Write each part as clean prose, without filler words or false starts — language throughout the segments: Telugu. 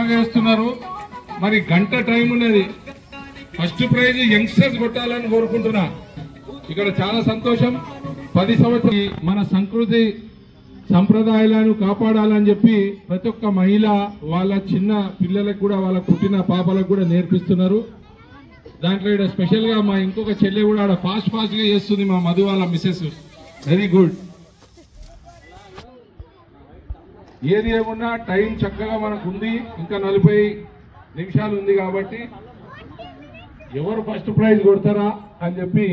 బాగా వేస్తున్నారు. మరి గంట టైం ఉన్నది. ఫస్ట్ ప్రైజ్ యంగ్స్టర్స్ కొట్టాలని కోరుకుంటున్నా. ఇక్కడ చాలా సంతోషం. 10 సంవత్సరాలు మన సంస్కృతి సంప్రదాయాలను కాపాడాలని చెప్పి ప్రతి ఒక్క మహిళ వాళ్ళ చిన్న పిల్లలకు కూడా వాళ్ళ పుట్టిన పాపలకు కూడా నేర్పిస్తున్నారు. దాంట్లో ఇక్కడ స్పెషల్ గా మా ఇంకొక చెల్లె కూడా ఆడ ఫాస్ట్ గా చేస్తుంది, మా మధు వాళ్ళ మిస్సెస్. Very good. ఏది ఏమున్నా టైం చక్కగా మనకు ఉంది. ఇంకా 40 నిమిషాలు ఉంది కాబట్టి ఎవరు ఫస్ట్ ప్రైజ్ కొడతారా అని చెప్పి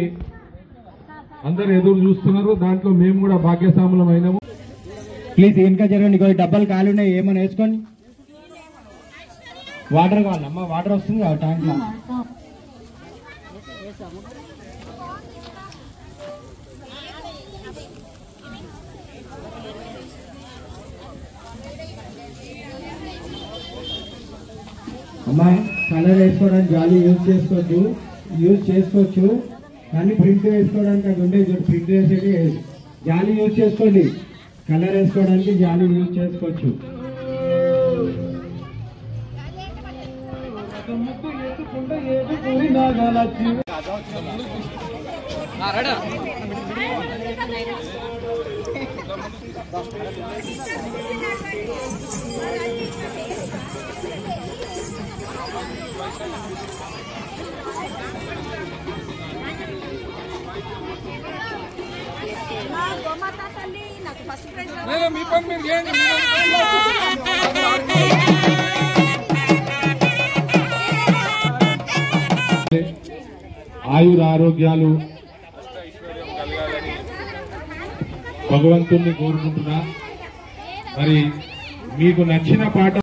అందరు ఎదురు చూస్తున్నారు. దాంట్లో మేము కూడా భాగ్యస్వాములం అయినాము. ప్లీజ్ వెనక జరగండి. కొన్ని డబ్బాలు ఖాళీ ఉన్నాయి, ఏమైనా వేసుకోండి. వాటర్ కావాలమ్మా, వాటర్ వస్తుంది కదా ట్యాంక్ లో. అమ్మా కలర్ వేసుకోవడానికి జాలి యూజ్ చేసుకోవచ్చు కానీ ప్రింట్ వేసుకోవడానికి అది ఉండే ప్రింట్ వేసేది జాలి యూజ్ చేసుకోండి. కలర్ వేసుకోవడానికి జాలి యూజ్ చేసుకోవచ్చు. ఆయుర ఆరోగ్యాలు భగవంతుణ్ణి కోరుకుంటున్నా. మరి మీకు నచ్చిన పాట